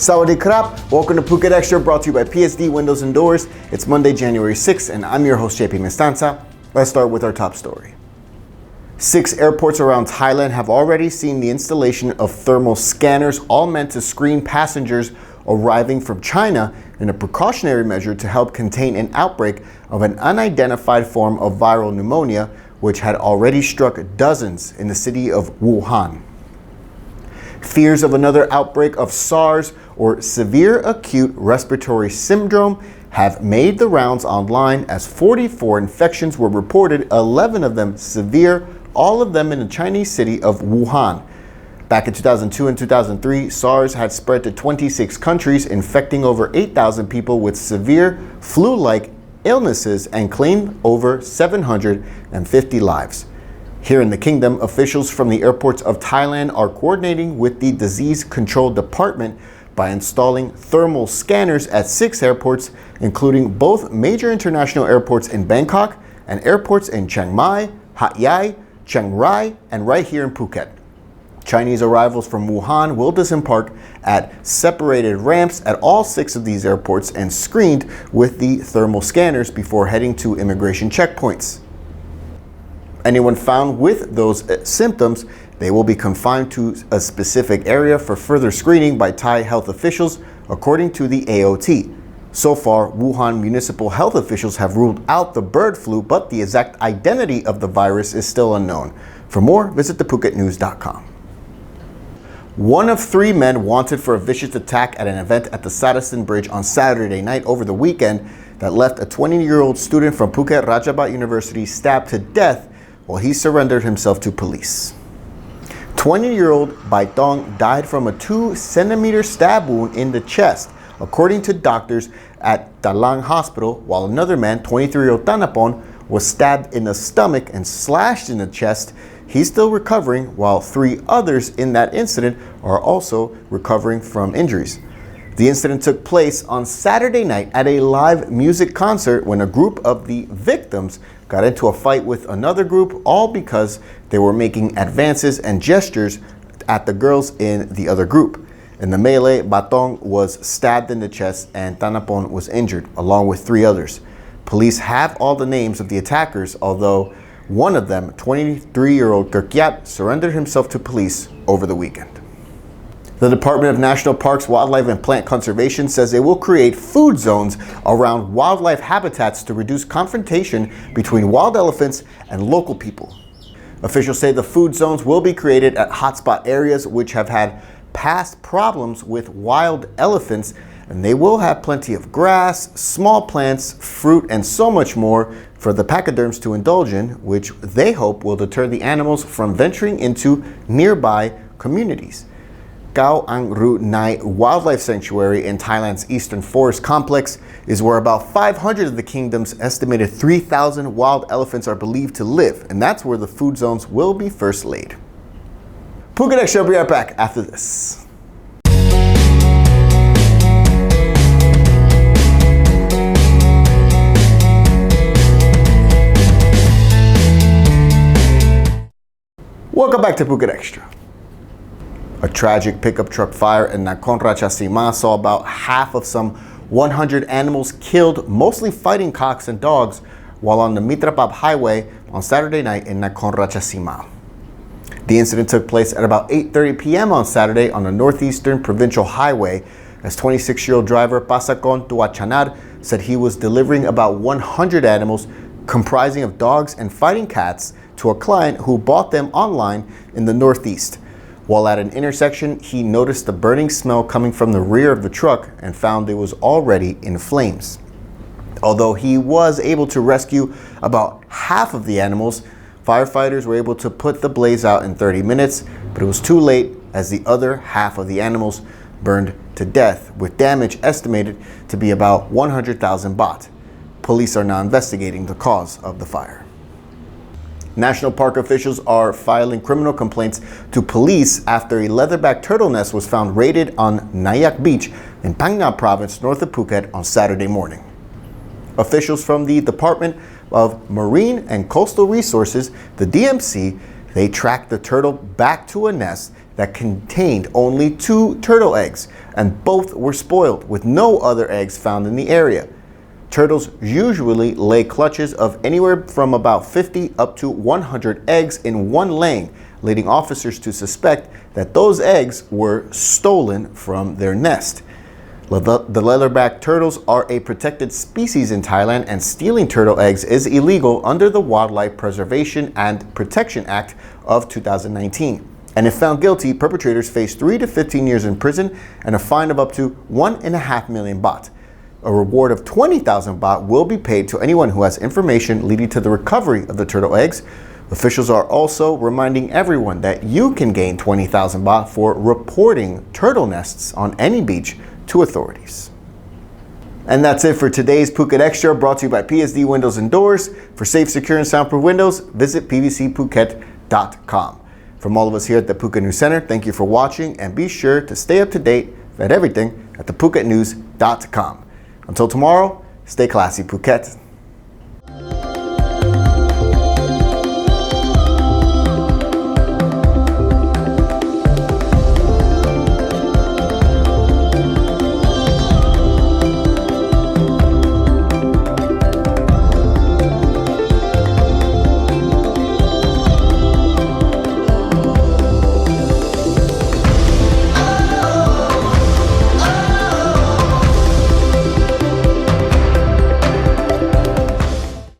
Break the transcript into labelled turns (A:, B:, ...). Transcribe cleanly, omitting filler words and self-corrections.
A: Sawadee krap, welcome to Phuket Extra, brought to you by PSD Windows and Doors. It's Monday, January 6th, and I'm your host, JP Mestanza. Let's start with our top story. 6 airports around Thailand have already seen the installation of thermal scanners, all meant to screen passengers arriving from China in a precautionary measure to help contain an outbreak of an unidentified form of viral pneumonia, which had already struck dozens in the city of Wuhan. Fears of another outbreak of SARS, or severe acute respiratory syndrome, have made the rounds online as 44 infections were reported, 11 of them severe, all of them in the Chinese city of Wuhan. Back in 2002 and 2003, SARS had spread to 26 countries, infecting over 8,000 people with severe flu-like illnesses and claimed over 750 lives. Here in the Kingdom, officials from the airports of Thailand are coordinating with the Disease Control Department by installing thermal scanners at 6 airports, including both major international airports in Bangkok and airports in Chiang Mai, Hat Yai, Chiang Rai, and right here in Phuket. Chinese arrivals from Wuhan will disembark at separated ramps at all 6 of these airports and screened with the thermal scanners before heading to immigration checkpoints. Anyone found with those symptoms, they will be confined to a specific area for further screening by Thai health officials, according to the AOT. So far, Wuhan municipal health officials have ruled out the bird flu, but the exact identity of the virus is still unknown. For more, visit thephuket.news.com. One of 3 men wanted for a vicious attack at an event at the Southern Bridge on Saturday night over the weekend that left a 20-year-old student from Phuket Rajabat University stabbed to death while he surrendered himself to police. 20-year-old Baitong died from a 2-centimeter stab wound in the chest, according to doctors at Talang Hospital, while another man, 23-year-old Tanapon, was stabbed in the stomach and slashed in the chest. He's still recovering, while 3 others in that incident are also recovering from injuries. The incident took place on Saturday night at a live music concert when a group of the victims got into a fight with another group, all because they were making advances and gestures at the girls in the other group. In the melee, Batong was stabbed in the chest and Tanapon was injured, along with 3 others. Police have all the names of the attackers, although one of them, 23-year-old Kirkyat, surrendered himself to police over the weekend. The Department of National Parks, Wildlife and Plant Conservation says they will create food zones around wildlife habitats to reduce confrontation between wild elephants and local people. Officials say the food zones will be created at hotspot areas which have had past problems with wild elephants, and they will have plenty of grass, small plants, fruit, and so much more for the pachyderms to indulge in, which they hope will deter the animals from venturing into nearby communities. Khao Ang Ru Nai Wildlife Sanctuary in Thailand's Eastern Forest Complex is where about 500 of the kingdom's estimated 3,000 wild elephants are believed to live, and that's where the food zones will be first laid. Phuket Extra will be right back after this. Welcome back to Phuket Extra. A tragic pickup truck fire in Nakhon Ratchasima saw about half of some 100 animals killed, mostly fighting cocks and dogs, while on the Mitrapap Highway on Saturday night in Nakhon Ratchasima. The incident took place at about 8:30 p.m. on Saturday on the Northeastern Provincial Highway, as 26-year-old driver Pasakon Tuachanar said he was delivering about 100 animals comprising of dogs and fighting cats to a client who bought them online in the Northeast. While at an intersection, he noticed the burning smell coming from the rear of the truck and found it was already in flames. Although he was able to rescue about half of the animals, firefighters were able to put the blaze out in 30 minutes, but it was too late as the other half of the animals burned to death, with damage estimated to be about 100,000 baht. Police are now investigating the cause of the fire. National park officials are filing criminal complaints to police after a leatherback turtle nest was found raided on Nayak Beach in Phang Nga Province, north of Phuket, on Saturday morning. Officials from the Department of Marine and Coastal Resources, the DMC, They tracked the turtle back to a nest that contained only 2 turtle eggs, and both were spoiled with no other eggs found in the area. Turtles usually lay clutches of anywhere from about 50 up to 100 eggs in one laying, leading officers to suspect that those eggs were stolen from their nest. The leatherback turtles are a protected species in Thailand, and stealing turtle eggs is illegal under the Wildlife Preservation and Protection Act of 2019. And if found guilty, perpetrators face 3 to 15 years in prison and a fine of up to 1.5 million baht. A reward of 20,000 baht will be paid to anyone who has information leading to the recovery of the turtle eggs. Officials are also reminding everyone that you can gain 20,000 baht for reporting turtle nests on any beach to authorities. And that's it for today's Phuket Extra, brought to you by PSD Windows and Doors. For safe, secure, and soundproof windows, visit pvcphuket.com. From all of us here at the Phuket News Center, thank you for watching, and be sure to stay up to date at everything at thephuket.news.com. Until tomorrow, stay classy, Phuket.